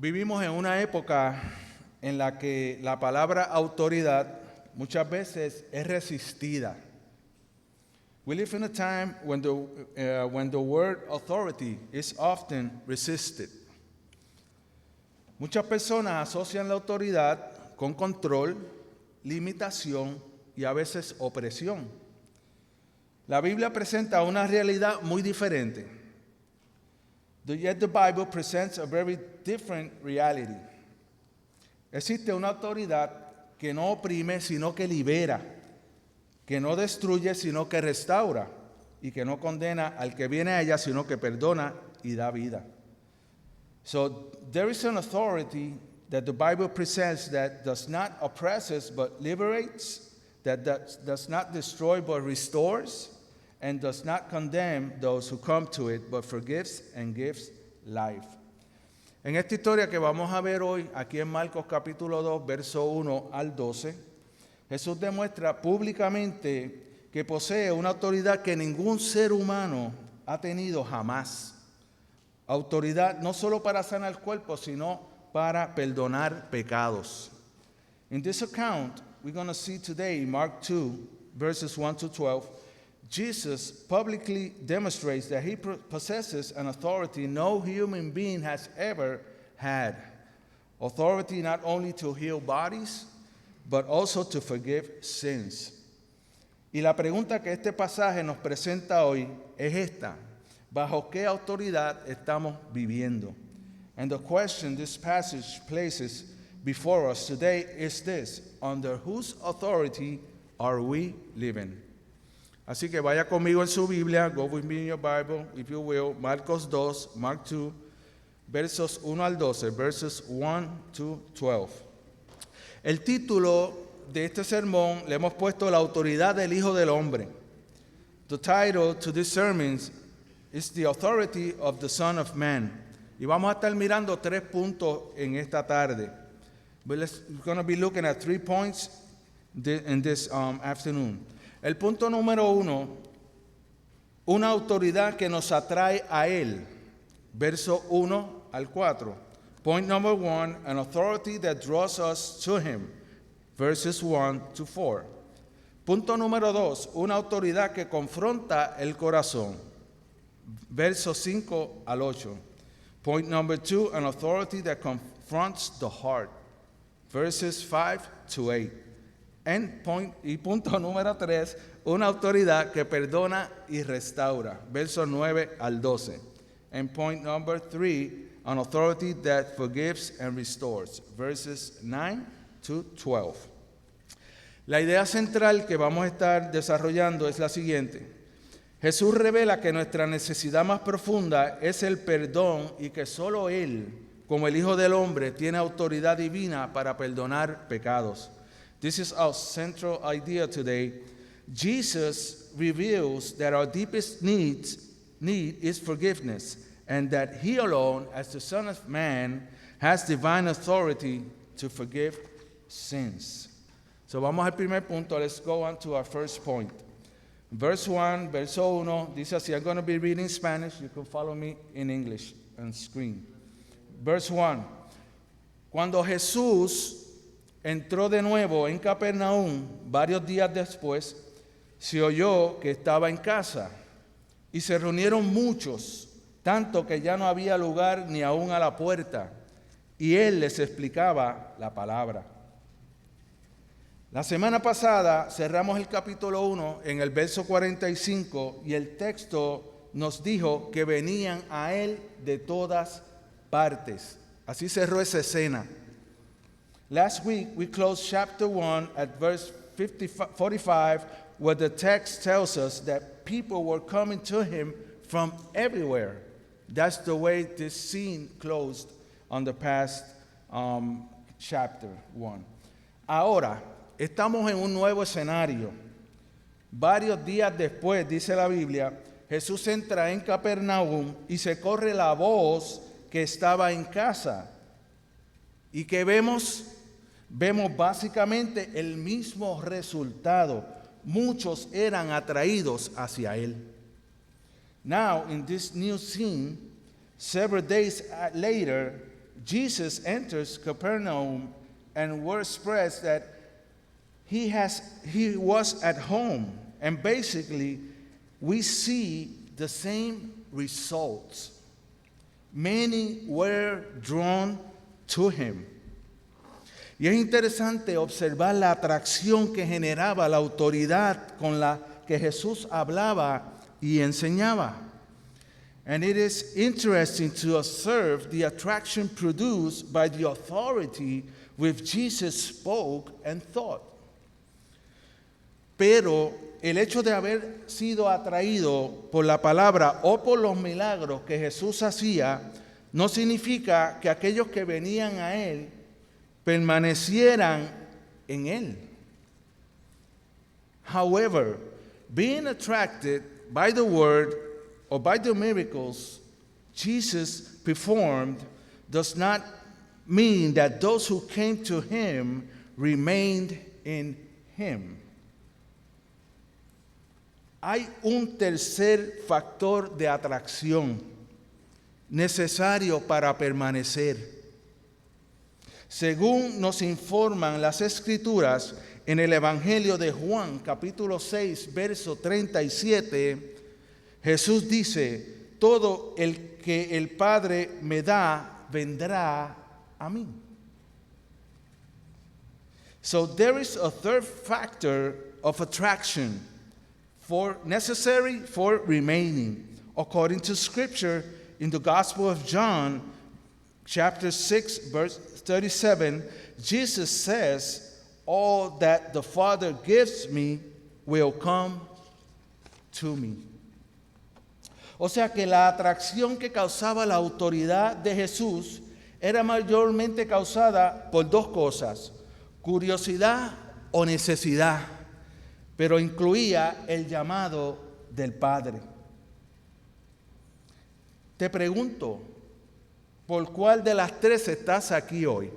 Vivimos en una época en la que la palabra autoridad muchas veces es resistida. We live in a time when the word authority is often resisted. Muchas personas asocian la autoridad con control, limitación y a veces opresión. La Biblia presenta una realidad muy diferente. Yet the Bible presents a very different reality. Existe una autoridad que no oprime, sino que libera, que no destruye, sino que restaura, y que no condena al que viene a ella, sino que perdona y da vida. So there is an authority that the Bible presents that does not oppress us but liberates, that does not destroy but restores, and does not condemn those who come to it, but forgives and gives life. En esta historia que vamos a ver hoy, aquí en Marcos capítulo 2, verso 1 al 12, Jesús demuestra públicamente que posee una autoridad que ningún ser humano ha tenido jamás. Autoridad no solo para sanar el cuerpo, sino para perdonar pecados. In this account, we're going to see today, Mark 2, verses 1 to 12, Jesus publicly demonstrates that he possesses an authority no human being has ever had. Authority not only to heal bodies, but also to forgive sins. Y la pregunta que este pasaje nos presenta hoy es esta: ¿bajo qué autoridad estamos viviendo? And the question this passage places before us today is this: under whose authority are we living? Así que vaya conmigo en su Biblia, go with me in your Bible, if you will, Marcos 2, Mark 2, versos 1 al 12, verses 1 to 12. El título de este sermón le hemos puesto La autoridad del Hijo del Hombre. The title to this sermon is The Authority of the Son of Man. Y vamos a estar mirando 3 puntos en esta tarde. We're going to be looking at 3 points in this afternoon. El punto número 1, una autoridad que nos atrae a Él. Verso 1 al 4. Point number 1, an authority that draws us to Him. Verses 1 to 4. Punto número 2, una autoridad que confronta el corazón. Versos 5 al 8. Point number 2, an authority that confronts the heart. Verses 5 to 8. Y punto número 3, una autoridad que perdona y restaura. Versos 9 al 12. And point number 3, an authority that forgives and restores. Verses 9 to 12. La idea central que vamos a estar desarrollando es la siguiente. Jesús revela que nuestra necesidad más profunda es el perdón y que solo Él, como el Hijo del Hombre, tiene autoridad divina para perdonar pecados. This is our central idea today. Jesus reveals that our deepest need is forgiveness, and that He alone, as the Son of Man, has divine authority to forgive sins. So vamos al primer punto. Let's go on to our first point. Verse 1, verso 1, dice así. I'm going to be reading Spanish. You can follow me in English on screen. Verse 1. Cuando Jesús entró de nuevo en Capernaum, varios días después, se oyó que estaba en casa, y se reunieron muchos, tanto que ya no había lugar ni aún a la puerta, y Él les explicaba la palabra. La semana pasada cerramos el capítulo 1 en el verso 45, y el texto nos dijo que venían a Él de todas partes. Así cerró esa escena. Last week, we closed chapter 1 at verse 45, where the text tells us that people were coming to Him from everywhere. That's the way this scene closed on the past chapter 1. Ahora, estamos en un nuevo escenario. Varios días después, dice la Biblia, Jesús entra en Capernaum y se corre la voz que estaba en casa. ¿Y qué vemos? Vemos básicamente el mismo resultado. Muchos eran atraídos hacia Él. Now, in this new scene, several days later, Jesus enters Capernaum and word spreads that he was at home. And basically, we see the same results. Many were drawn to him. Y es interesante observar la atracción que generaba la autoridad con la que Jesús hablaba y enseñaba. And it is interesting to observe the attraction produced by the authority with Jesus spoke and thought. Pero el hecho de haber sido atraído por la palabra o por los milagros que Jesús hacía no significa que aquellos que venían a él permanecieran en él. However, being attracted by the word or by the miracles Jesus performed does not mean that those who came to him remained in him. Hay un tercer factor de atracción necesario para permanecer. Según nos informan las Escrituras en el Evangelio de Juan, capítulo 6, verso 37, Jesús dice, todo el que el Padre me da, vendrá a mí. So there is a third factor of attraction necessary for remaining. According to Scripture in the Gospel of John, chapter 6, verse 37, Jesus says, all that the Father gives me will come to me. O sea que la atracción que causaba la autoridad de Jesús era mayormente causada por dos cosas, curiosidad o necesidad, pero incluía el llamado del Padre. Te pregunto, ¿por cuál de las tres estás aquí hoy?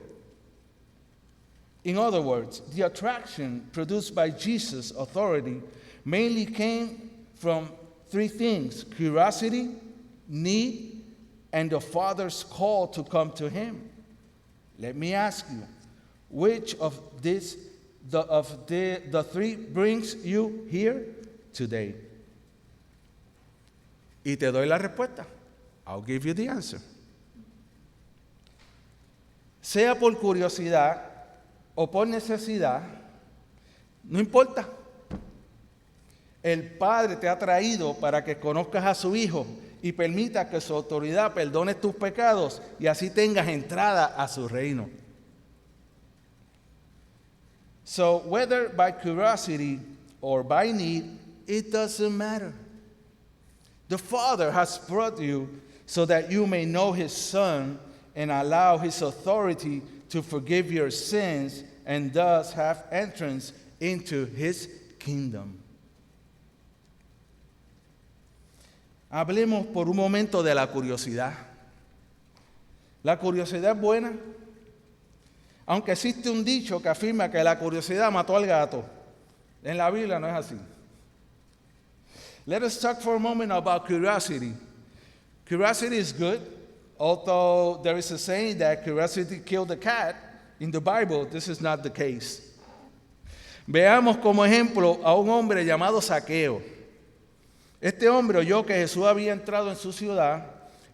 In other words, the attraction produced by Jesus' authority mainly came from three things: curiosity, need, and the Father's call to come to him. Let me ask you, which of the three brings you here today? Y te doy la respuesta. I'll give you the answer. Sea por curiosidad o por necesidad, no importa. El Padre te ha traído para que conozcas a su Hijo y permita que su autoridad perdone tus pecados y así tengas entrada a su reino. So whether by curiosity or by need, it doesn't matter. The Father has brought you so that you may know his Son and allow his authority to forgive your sins and thus have entrance into his kingdom. Hablemos por un momento de la curiosidad. La curiosidad es buena, aunque existe un dicho que afirma que la curiosidad mató al gato. En la Biblia no es así. Let us talk for a moment about curiosity. Curiosity is good, although there is a saying that curiosity killed the cat. In the Bible, this is not the case. Veamos como ejemplo a un hombre llamado Zaqueo. Este hombre oyó que Jesús había entrado en su ciudad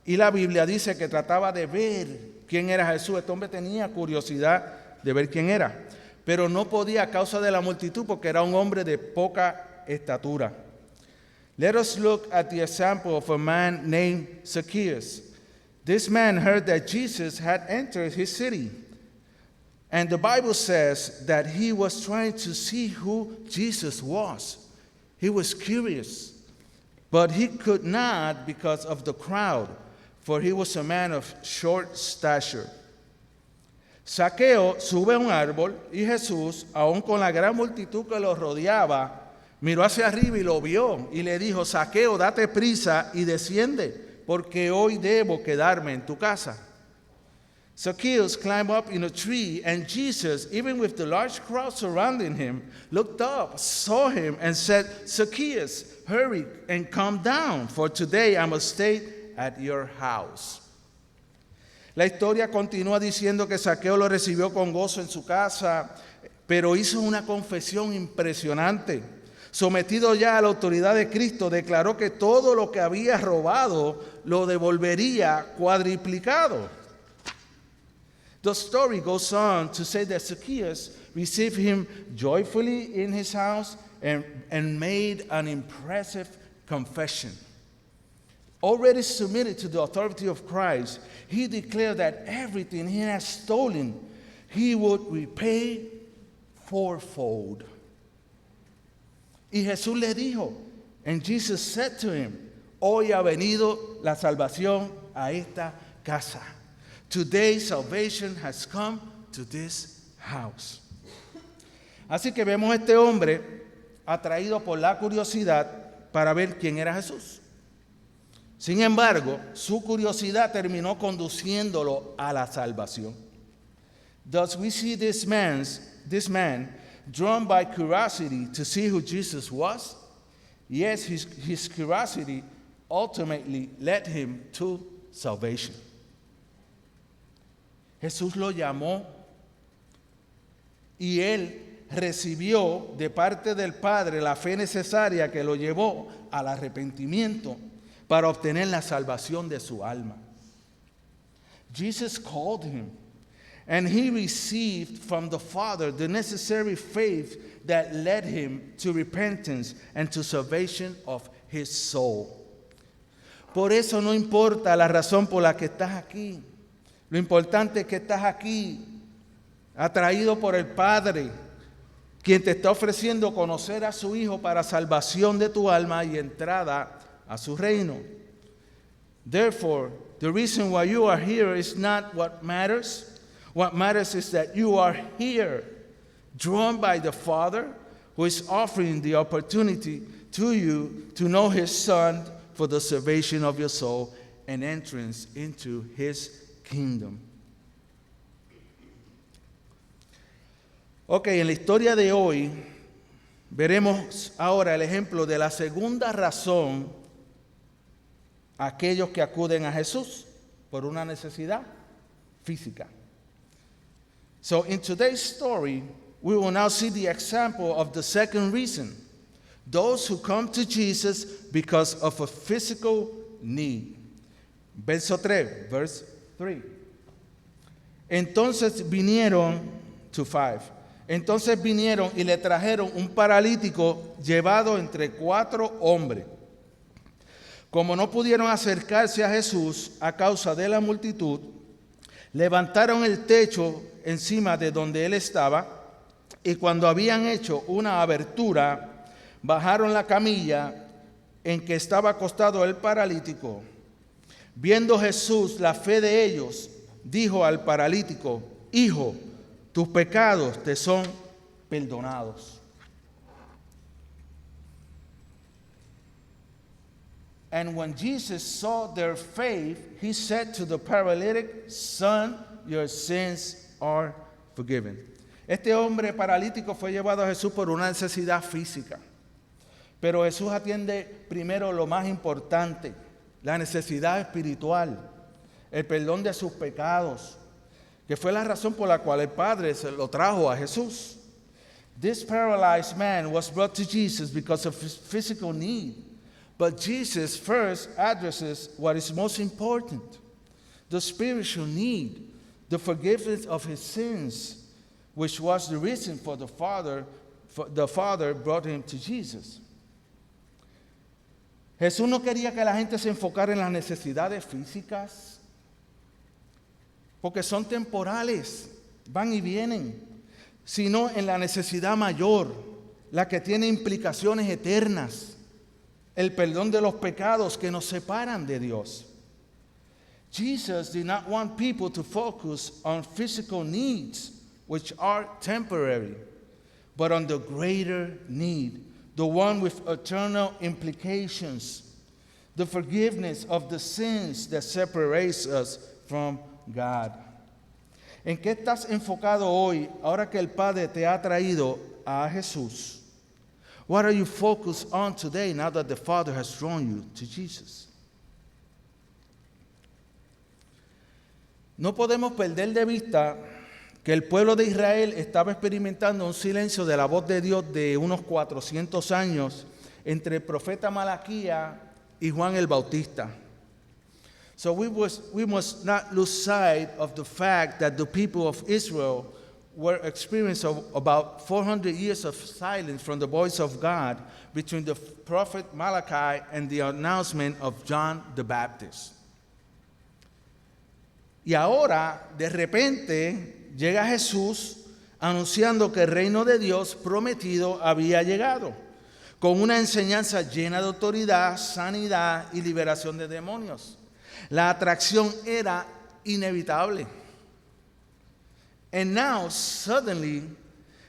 y la Biblia dice que trataba de ver quién era Jesús. Este hombre tenía curiosidad de ver quién era, pero no podía a causa de la multitud porque era un hombre de poca estatura. Let us look at the example of a man named Zacchaeus. This man heard that Jesus had entered his city. And the Bible says that he was trying to see who Jesus was. He was curious, but he could not because of the crowd, for he was a man of short stature. Zaqueo sube a un árbol y Jesús, aun con la gran multitud que lo rodeaba, miró hacia arriba y lo vio y le dijo: Zaqueo, date prisa y desciende, porque hoy debo quedarme en tu casa. Zacchaeus climbed up in a tree, and Jesus, even with the large crowd surrounding him, looked up, saw him, and said, Zacchaeus, hurry and come down, for today I must stay at your house. La historia continúa diciendo que Zaqueo lo recibió con gozo en su casa, pero hizo una confesión impresionante. Sometido ya a la autoridad de Cristo, declaró que todo lo que había robado lo devolvería cuadriplicado. The story goes on to say that Zacchaeus received him joyfully in his house and made an impressive confession. Already submitted to the authority of Christ, he declared that everything he had stolen, he would repay fourfold. Y Jesús le dijo, and Jesus said to him, hoy ha venido la salvación a esta casa. Today salvation has come to this house. Así que vemos a este hombre atraído por la curiosidad para ver quién era Jesús. Sin embargo, su curiosidad terminó conduciéndolo a la salvación. Thus we see this man drawn by curiosity to see who Jesus was. Yes, his curiosity ultimately led him to salvation. Jesús lo llamó y él recibió de parte del Padre la fe necesaria que lo llevó al arrepentimiento para obtener la salvación de su alma. Jesus called him, and he received from the Father the necessary faith that led him to repentance and to salvation of his soul. Por eso no importa la razón por la que estás aquí. Lo importante es que estás aquí, atraído por el Padre, quien te está ofreciendo conocer a su Hijo para salvación de tu alma y entrada a su reino. Therefore, the reason why you are here is not what matters. What matters is that you are here, drawn by the Father, who is offering the opportunity to you to know His Son for the salvation of your soul and entrance into His kingdom. Ok, en la historia de hoy veremos ahora el ejemplo de la segunda razón a aquellos que acuden a Jesús por una necesidad física. So in today's story, we will now see the example of the second reason. Those who come to Jesus because of a physical need. Verso 3, verse 3. Entonces vinieron y le trajeron un paralítico llevado entre 4 hombres. Como no pudieron acercarse a Jesús a causa de la multitud, levantaron el techo encima de donde él estaba y cuando habían hecho una abertura, bajaron la camilla en que estaba acostado el paralítico. Viendo Jesús la fe de ellos, dijo al paralítico: Hijo, tus pecados te son perdonados. And when Jesus saw their faith, he said to the paralytic, Son, your sins are forgiven. Este hombre paralítico fue llevado a Jesús por una necesidad física. Pero Jesús atiende primero lo más importante, la necesidad espiritual, el perdón de sus pecados, que fue la razón por la cual el Padre se lo trajo a Jesús. This paralyzed man was brought to Jesus because of his physical need. But Jesus first addresses what is most important, the spiritual need, the forgiveness of his sins, which was the reason for the Father brought him to Jesus. Jesús no quería que la gente se enfocara en las necesidades físicas, porque son temporales, van y vienen, sino en la necesidad mayor, la que tiene implicaciones eternas. El perdón de los pecados que nos separan de Dios. Jesus did not want people to focus on physical needs, which are temporary, but on the greater need, the one with eternal implications, the forgiveness of the sins that separates us from God. ¿En qué estás enfocado hoy, ahora que el Padre te ha traído a Jesús? What are you focused on today now that the Father has drawn you to Jesus? No podemos perder de vista que el pueblo de Israel estaba experimentando un silencio de la voz de Dios de unos 400 años entre el profeta Malaquías y Juan el Bautista. So we must not lose sight of the fact that the people of Israel were experiencing about 400 years of silence from the voice of God between the prophet Malachi and the announcement of John the Baptist. Y ahora, de repente, llega Jesús anunciando que el reino de Dios prometido había llegado, con una enseñanza llena de autoridad, sanidad y liberación de demonios. La atracción era inevitable. And now, suddenly,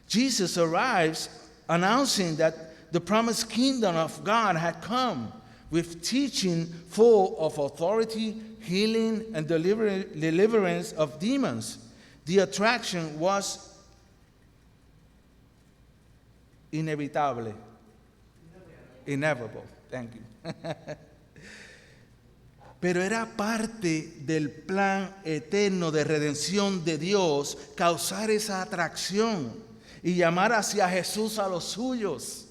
Jesus arrives announcing that the promised kingdom of God had come with teaching full of authority, healing, and deliverance of demons. The attraction was inevitable. Inevitable. Thank you. Pero era parte del plan eterno de redención de Dios causar esa atracción y llamar hacia Jesús a los suyos.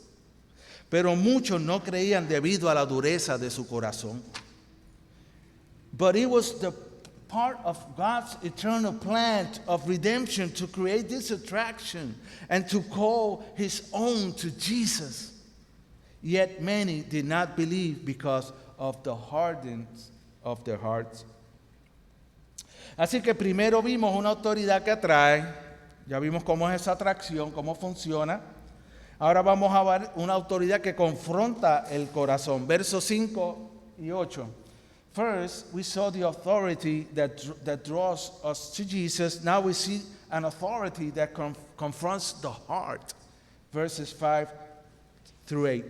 Pero muchos no creían debido a la dureza de su corazón. But it was the part of God's eternal plan of redemption to create this attraction and to call his own to Jesus. Yet many did not believe because of the hardness of their hearts. Así que primero vimos una autoridad que atrae, ya vimos cómo es esa atracción, cómo funciona. Ahora vamos a ver una autoridad que confronta el corazón. Versos 5 y 8. First, we saw the authority that draws us to Jesus. Now we see an authority that confronts the heart. Verses 5 through 8.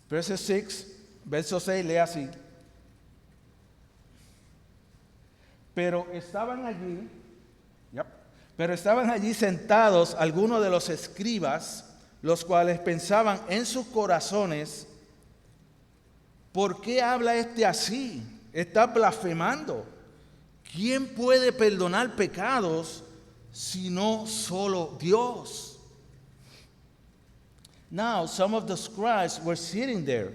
Verse 6, verso 6 lee así. Pero estaban allí sentados algunos de los escribas, los cuales pensaban en sus corazones, ¿por qué habla este así? Está blasfemando. ¿Quién puede perdonar pecados sino solo Dios? Now some of the scribes were sitting there,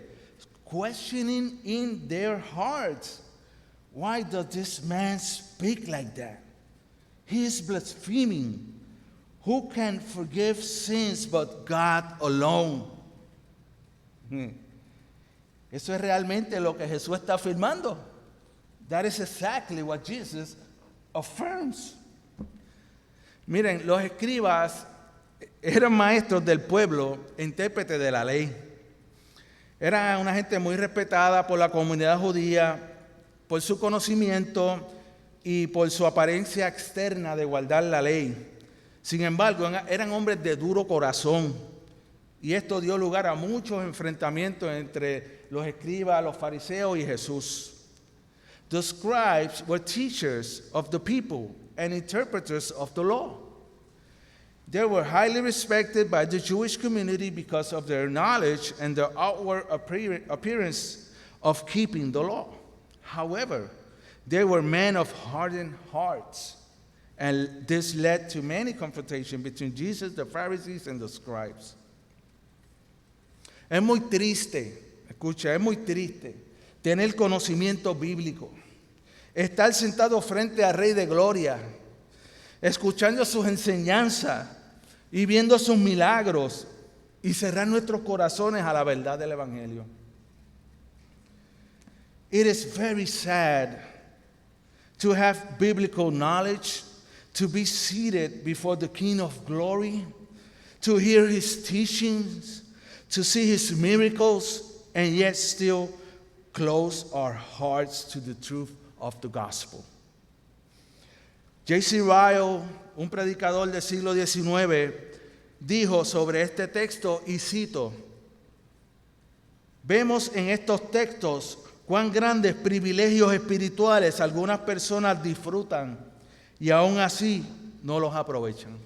questioning in their hearts, why does this man speak like that? He is blaspheming. Who can forgive sins but God alone? Eso es realmente lo que Jesús está afirmando. That is exactly what Jesus affirms. Miren, los escribas eran maestros del pueblo, intérpretes de la ley. Era una gente muy respetada por la comunidad judía, por su conocimiento y por su apariencia externa de guardar la ley. Sin embargo, eran hombres de duro corazón. Y esto dio lugar a muchos enfrentamientos entre los escribas, los fariseos y Jesús. The scribes were teachers of the people and interpreters of the law. They were highly respected by the Jewish community because of their knowledge and their outward appearance of keeping the law. However, they were men of hardened hearts, and this led to many confrontations between Jesus, the Pharisees, and the scribes. Es muy triste, escucha, es muy triste tener conocimiento bíblico, estar sentado frente al Rey de Gloria, escuchando sus enseñanzas y viendo sus milagros y cerrar nuestros corazones a la verdad del Evangelio. It is very sad to have biblical knowledge, to be seated before the King of Glory, to hear his teachings, to see his miracles, and yet still close our hearts to the truth of the gospel. J.C. Ryle, un predicador del siglo XIX, dijo sobre este texto, y cito: vemos en estos textos cuán grandes privilegios espirituales algunas personas disfrutan y aún así no los aprovechan.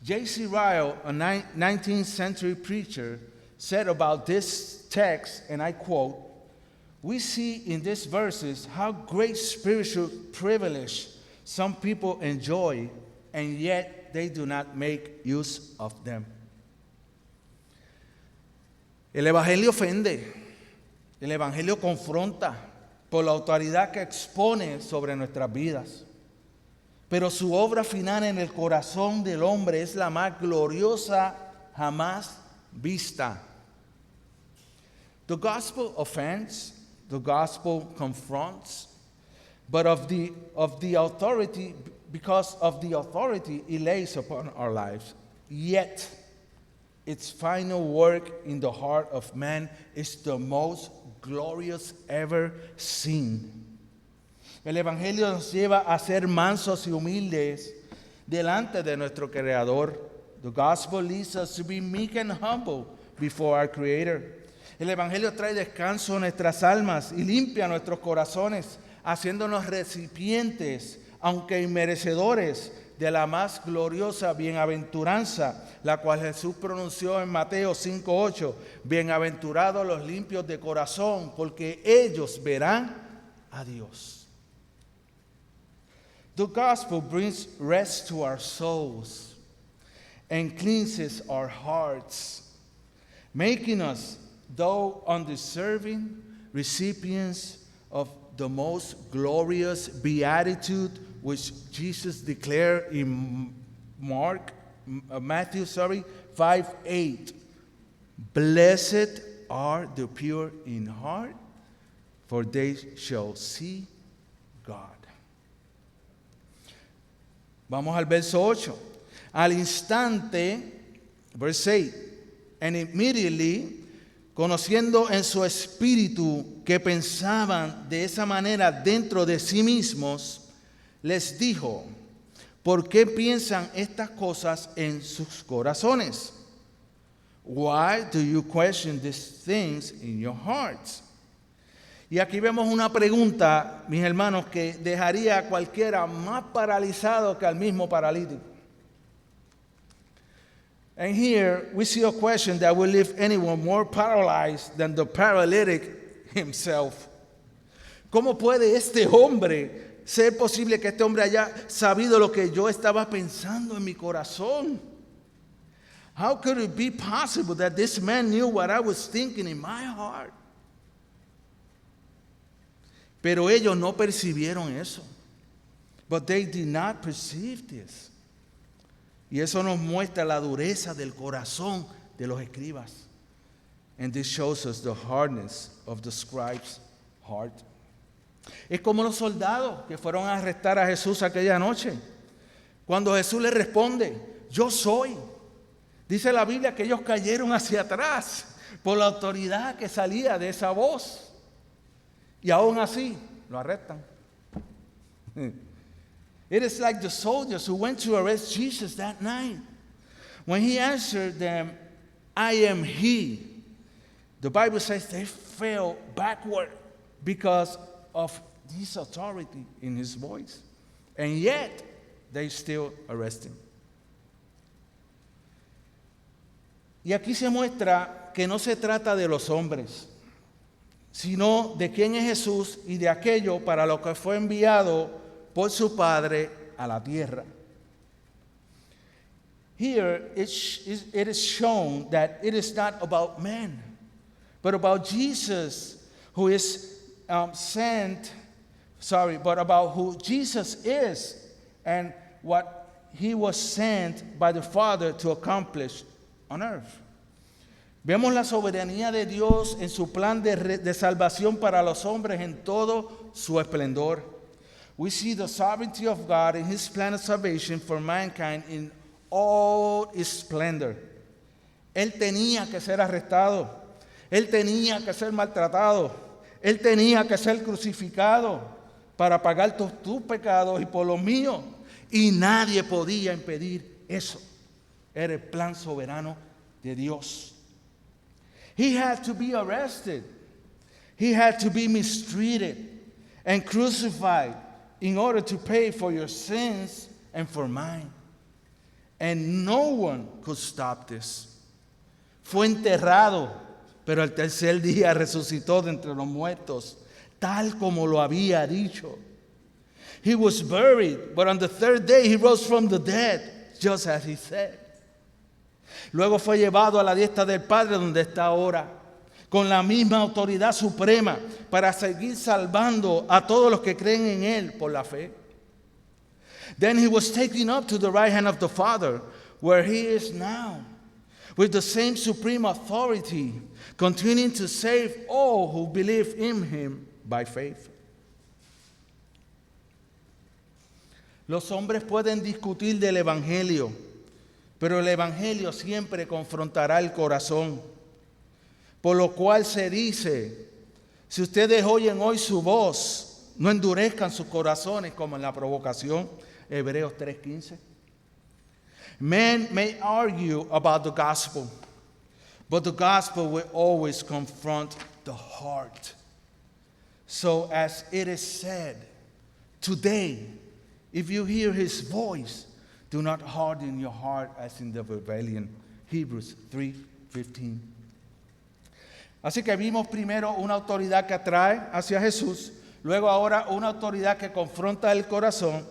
J.C. Ryle, a 19th century preacher, said about this text, and I quote, we see in these verses how great spiritual privilege some people enjoy, and yet they do not make use of them. El Evangelio ofende, el Evangelio confronta por la autoridad que expone sobre nuestras vidas. Pero su obra final en el corazón del hombre es la más gloriosa jamás vista. The gospel offends, the gospel confronts, but of the authority, because of the authority it lays upon our lives, yet its final work in the heart of man is the most glorious ever seen. El Evangelio nos lleva a ser mansos y humildes delante de nuestro Creador. The gospel leads us to be meek and humble before our Creator. El Evangelio trae descanso a nuestras almas y limpia nuestros corazones, haciéndonos recipientes, aunque inmerecedores, de la más gloriosa bienaventuranza, la cual Jesús pronunció en Mateo 5:8. Bienaventurados los limpios de corazón, porque ellos verán a Dios. The gospel brings rest to our souls and cleanses our hearts, making us, though undeserving, recipients of the most glorious beatitude which Jesus declared in Matthew 5:8. Blessed are the pure in heart, for they shall see God. Vamos al verso 8. Al instante, verse 8, and immediately, conociendo en su espíritu que pensaban de esa manera dentro de sí mismos, les dijo, ¿por qué piensan estas cosas en sus corazones? Why do you question these things in your hearts? Y aquí vemos una pregunta, mis hermanos, que dejaría a cualquiera más paralizado que al mismo paralítico. And here we see a question that will leave anyone more paralyzed than the paralytic himself. ¿Cómo puede este hombre, ser posible que este hombre haya sabido lo que yo estaba pensando en mi corazón? How could it be possible that this man knew what I was thinking in my heart? Pero ellos no percibieron eso. But they did not perceive this. Y eso nos muestra la dureza del corazón de los escribas. And this shows us the hardness of the scribes' heart. Es como los soldados que fueron a arrestar a Jesús aquella noche. Cuando Jesús les responde, yo soy. Dice la Biblia que ellos cayeron hacia atrás por la autoridad que salía de esa voz. Y aún así lo arrestan. It is like the soldiers who went to arrest Jesus that night. When he answered them, I am he, the Bible says they fell backward because of this authority in his voice. And yet, they still arrest him. Y aquí se muestra que no se trata de los hombres, sino de quién es Jesús y de aquello para lo que fue enviado por su Padre a la tierra. Here it is shown that it is not about men, but about Jesus who is but about who Jesus is and what he was sent by the Father to accomplish on earth. Vemos la soberanía de Dios en su plan de salvación para los hombres en todo su esplendor. We see the sovereignty of God in his plan of salvation for mankind in all its splendor. Él tenía que ser arrestado. Él tenía que ser maltratado. Él tenía que ser crucificado para pagar tus pecados y por los míos. Y nadie podía impedir eso. Era el plan soberano de Dios. He had to be arrested. He had to be mistreated and crucified in order to pay for your sins and for mine. And no one could stop this. Fue enterrado, pero al tercer día resucitó de entre los muertos, tal como lo había dicho. He was buried, but on the third day he rose from the dead, just as he said. Luego fue llevado a la diestra del Padre, donde está ahora, con la misma autoridad suprema, para seguir salvando a todos los que creen en Él por la fe. Then he was taken up to the right hand of the Father, where he is now, with the same supreme authority, continuing to save all who believe in him by faith. Los hombres pueden discutir del Evangelio, pero el Evangelio siempre confrontará el corazón. Por lo cual se dice, si ustedes oyen hoy su voz, no endurezcan sus corazones como en la provocación. Hebreos 3:15. Men may argue about the gospel, but the gospel will always confront the heart. So as it is said, today, if you hear his voice, do not harden your heart as in the rebellion. Hebrews 3:15. Así que vimos primero una autoridad que atrae hacia Jesús, luego ahora una autoridad que confronta el corazón,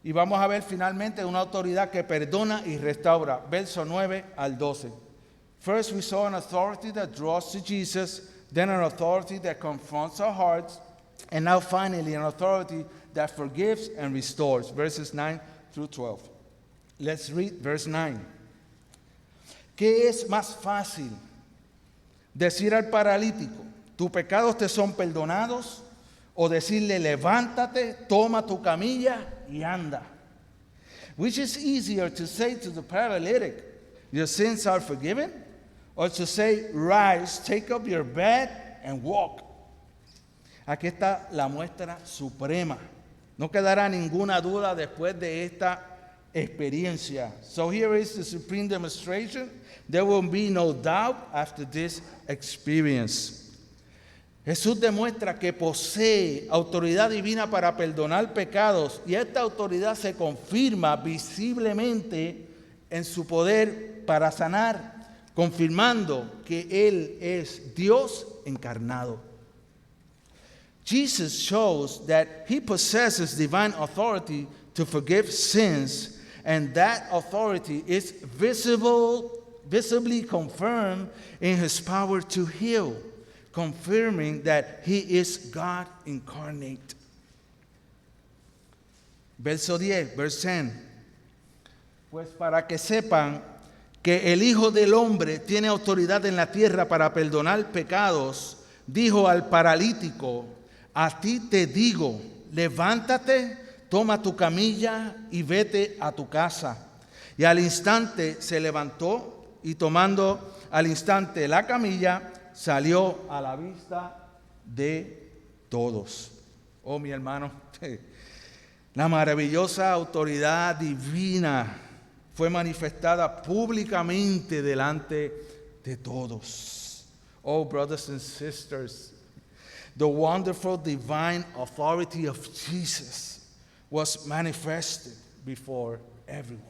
y vamos a ver finalmente una autoridad que perdona y restaura. Verso 9 al 12. First we saw an authority that draws to Jesus, then an authority that confronts our hearts, and now finally an authority that forgives and restores. Verses 9 through 12. Let's read verse 9. ¿Qué es más fácil? Decir al paralítico, tus pecados te son perdonados, o decirle, levántate, toma tu camilla y anda. Which is easier to say to the paralytic, your sins are forgiven, or to say, rise, take up your bed and walk? Aquí está la muestra suprema. No quedará ninguna duda después de esta experiencia. So here is the supreme demonstration. There will be no doubt after this experience. Jesús demuestra que posee autoridad divina para perdonar pecados, y esta autoridad se confirma visiblemente en su poder para sanar, confirmando que Él es Dios encarnado. Jesus shows that He possesses divine authority to forgive sins, and that authority is visibly confirmed in His power to heal, confirming that He is God incarnate. Verso 10, verse 10. Pues para que sepan que el Hijo del Hombre tiene autoridad en la tierra para perdonar pecados, dijo al paralítico, a ti te digo, levántate, toma tu camilla y vete a tu casa. Y al instante se levantó y tomando al instante la camilla, salió a la vista de todos. Oh, mi hermano, la maravillosa autoridad divina fue manifestada públicamente delante de todos. Oh, brothers and sisters, the wonderful divine authority of Jesus was manifested before everyone.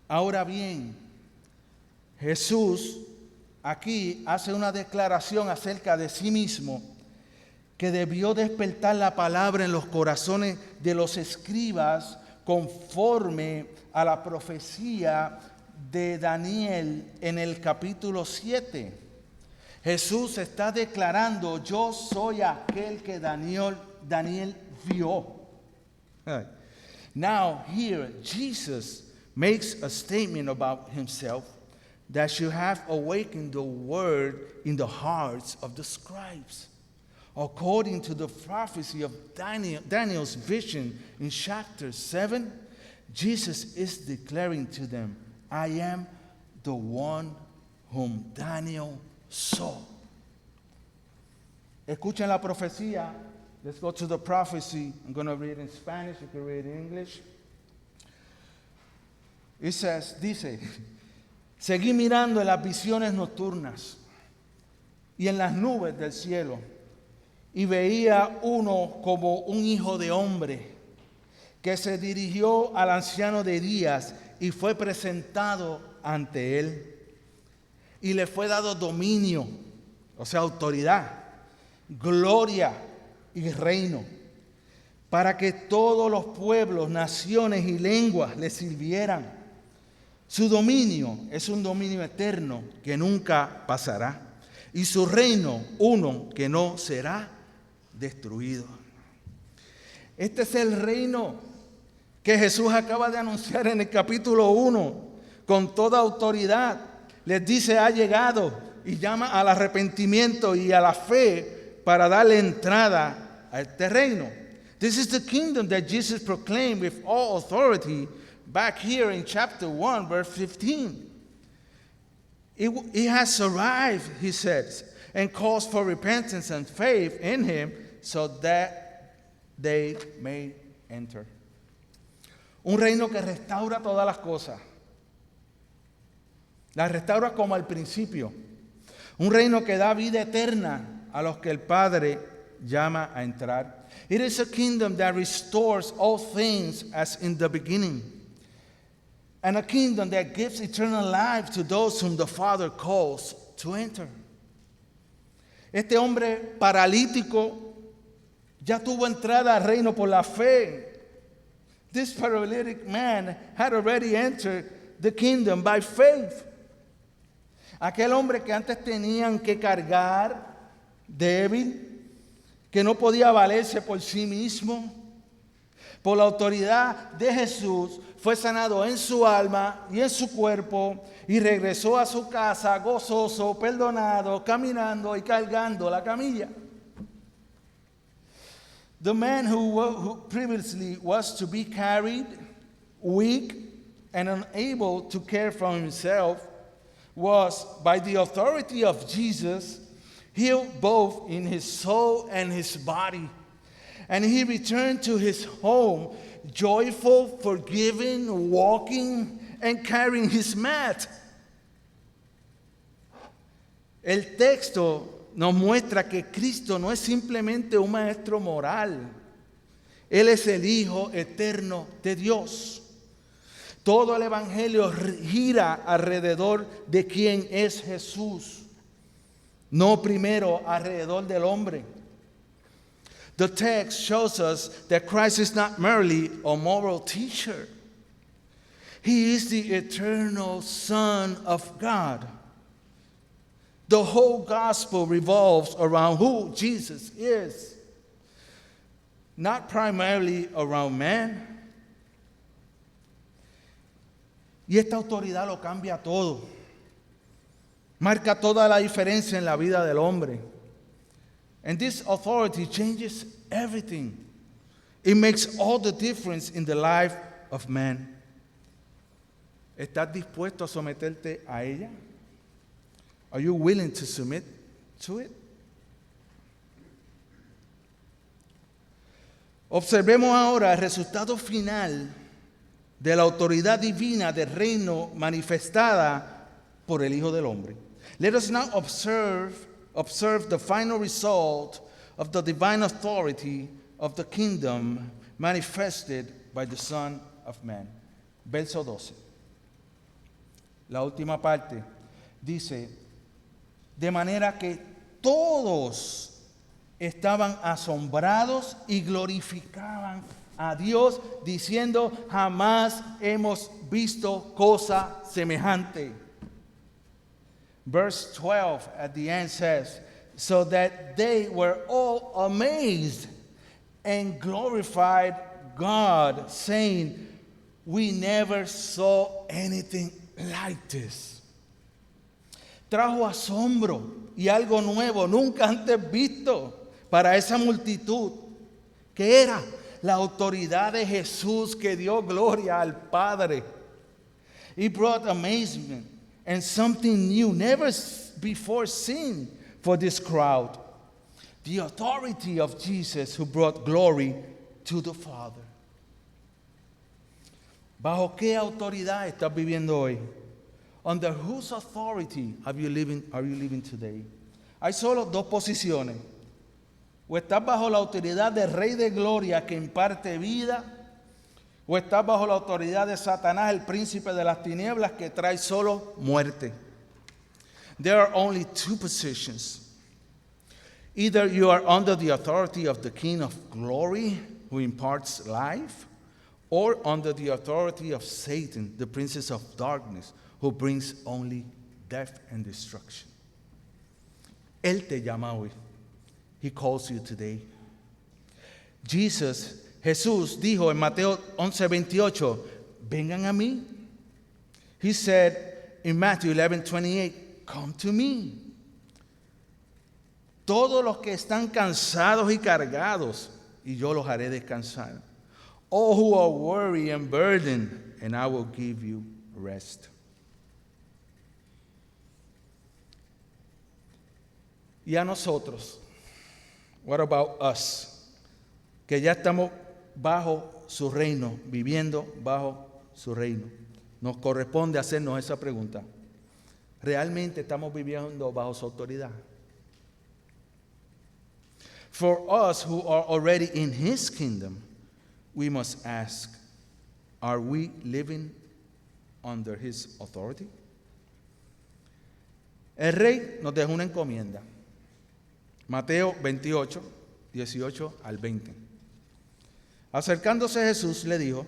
Ahora bien, Jesús aquí hace una declaración acerca de sí mismo que debió despertar la palabra en los corazones de los escribas conforme a la profecía de Daniel en el capítulo 7. Jesús está declarando, yo soy aquel que Daniel vio. Now here Jesus makes a statement about himself that should have awakened the word in the hearts of the scribes. According to the prophecy of Daniel's vision in chapter 7, Jesus is declaring to them, I am the one whom Daniel saw. Escuchen la profecía. Let's go to the prophecy. I'm going to read in Spanish. You can read in English. It says, dice, seguí mirando en las visiones nocturnas y en las nubes del cielo, y veía uno como un hijo de hombre que se dirigió al anciano de días y fue presentado ante él. y le fue dado dominio, o sea, autoridad, gloria y reino, para que todos los pueblos, naciones y lenguas le sirvieran. Su dominio es un dominio eterno que nunca pasará, y su reino uno que no será destruido. Este es el reino que Jesús acaba de anunciar en el capítulo 1, con toda autoridad. Les dice, ha llegado, y llama al arrepentimiento y a la fe para darle entrada a este reino. This is the kingdom that Jesus proclaimed with all authority back here in chapter 1, verse 15. It has arrived, he says, and calls for repentance and faith in him so that they may enter. Un reino que restaura todas las cosas. Las restaura como al principio. Un reino que da vida eterna a los que el Padre llama a entrar. It is a kingdom that restores all things as in the beginning. And a kingdom that gives eternal life to those whom the Father calls to enter. Este hombre paralítico ya tuvo entrada al reino por la fe. This paralytic man had already entered the kingdom by faith. Aquel hombre que antes tenían que cargar, débil, que no podía valerse por sí mismo, por la autoridad de Jesús, fue sanado en su alma y en su cuerpo y regresó a su casa gozoso, perdonado, caminando y cargando la camilla. The man who previously was to be carried, weak and unable to care for himself, was, by the authority of Jesus, healed both in his soul and his body. And he returned to his home, joyful, forgiving, walking, and carrying his mat. El texto nos muestra que Cristo no es simplemente un maestro moral. Él es el Hijo eterno de Dios. Todo el Evangelio gira alrededor de quién es Jesús, no primero alrededor del hombre. The text shows us that Christ is not merely a moral teacher. He is the eternal Son of God. The whole gospel revolves around who Jesus is, not primarily around man. Y esta autoridad lo cambia todo. Marca toda la diferencia en la vida del hombre. And this authority changes everything. It makes all the difference in the life of man. ¿Estás dispuesto a someterte a ella? Are you willing to submit to it? Observemos ahora el resultado final de la autoridad divina del reino manifestada por el Hijo del Hombre. Let us now observe the final result of the divine authority of the kingdom manifested by the Son of Man. Verso 12. La última parte dice, de manera que todos estaban asombrados y glorificaban a Dios diciendo, jamás hemos visto cosa semejante. Verse 12 at the end says, so that they were all amazed and glorified God, saying, we never saw anything like this. Trajo asombro y algo nuevo, nunca antes visto para esa multitud, que era la autoridad de Jesús que dio gloria al Padre. It brought amazement and something new, never before seen for this crowd. The authority of Jesus who brought glory to the Father. ¿Bajo qué autoridad estás viviendo hoy? Under whose authority are you living today? Hay solo dos posiciones. O estás bajo la autoridad del Rey de Gloria que imparte vida, o estás bajo la autoridad de Satanás, el príncipe de las tinieblas, que trae solo muerte. There are only two positions. Either you are under the authority of the King of Glory, who imparts life, or under the authority of Satan, the princess of darkness, who brings only death and destruction. Él te llama hoy. He calls you today. Jesús dijo en Mateo 11:28, vengan a mí. He said in Matthew 11:28, come to me. Todos los que están cansados y cargados, y yo los haré descansar. All who are weary and burdened, and I will give you rest. Y a nosotros, what about us? Que ya estamos bajo su reino, viviendo bajo su reino. Nos corresponde hacernos esa pregunta. ¿Realmente estamos viviendo bajo su autoridad? For us who are already in his kingdom, we must ask, are we living under his authority? El rey nos dejó una encomienda. Mateo 28, 18 al 20. Acercándose Jesús le dijo,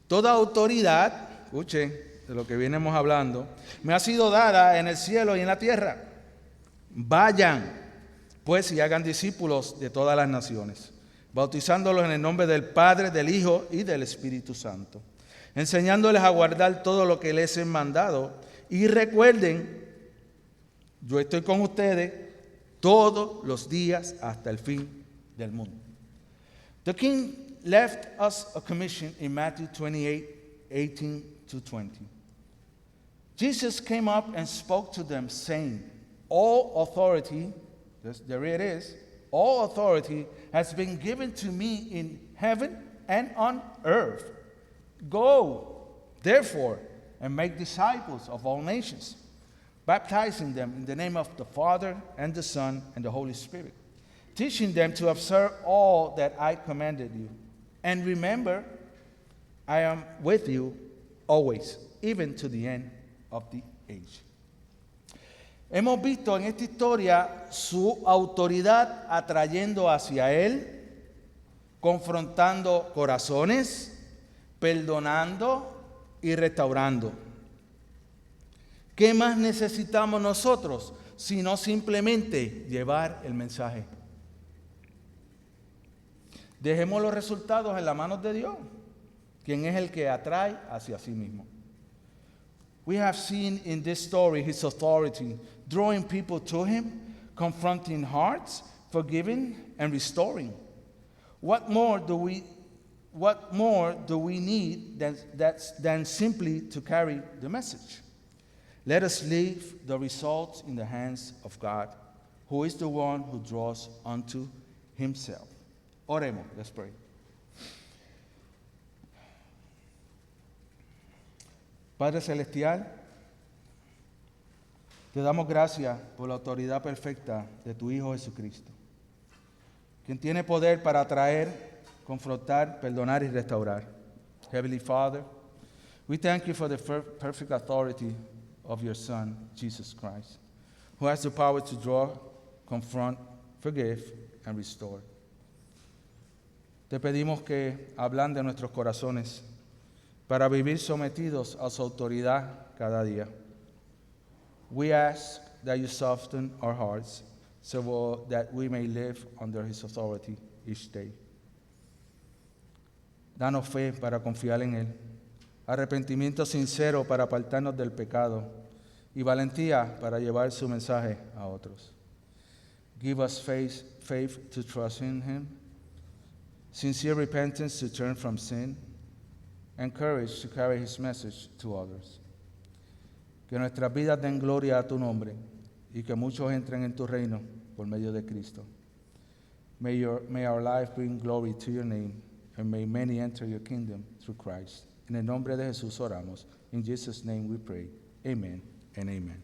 toda autoridad, escuche de lo que venimos hablando, me ha sido dada en el cielo y en la tierra. Vayan, pues, y hagan discípulos de todas las naciones, bautizándolos en el nombre del Padre, del Hijo y del Espíritu Santo, enseñándoles a guardar todo lo que les he mandado. Y recuerden, yo estoy con ustedes todos los días hasta el fin del mundo. The king left us a commission in Matthew 28:18-20. Jesus came up and spoke to them, saying, all authority, there it is, all authority has been given to me in heaven and on earth. Go, therefore, and make disciples of all nations, baptizing them in the name of the Father and the Son and the Holy Spirit, teaching them to observe all that I commanded you. And remember, I am with you always, even to the end of the age. Hemos visto en esta historia su autoridad atrayendo hacia él, confrontando corazones, perdonando y restaurando. ¿Qué más necesitamos nosotros sino simplemente llevar el mensaje? Dejemos los resultados en las manos de Dios, quien es el que atrae hacia sí mismo. We have seen in this story his authority, drawing people to him, confronting hearts, forgiving and restoring. What more do we need than simply to carry the message? Let us leave the results in the hands of God, who is the one who draws unto himself. Oremos, let's pray. Padre Celestial, te damos gracias por la autoridad perfecta de tu Hijo Jesucristo, quien tiene poder para atraer, confrontar, perdonar y restaurar. Heavenly Father, we thank you for the perfect authority of your Son, Jesus Christ, who has the power to draw, confront, forgive, and restore. Te pedimos que ablande nuestros corazones para vivir sometidos a su autoridad cada día. We ask that you soften our hearts so that we may live under his authority each day. Danos fe para confiar en él, arrepentimiento sincero para apartarnos del pecado y valentía para llevar su mensaje a otros. Give us faith to trust in him, sincere repentance to turn from sin, and courage to carry his message to others. Que nuestras vidas den gloria a tu nombre y que muchos entren en tu reino por medio de Cristo. May our life bring glory to your name, and may many enter your kingdom through Christ. En el nombre de Jesús oramos. In Jesus' name we pray. Amen and amen.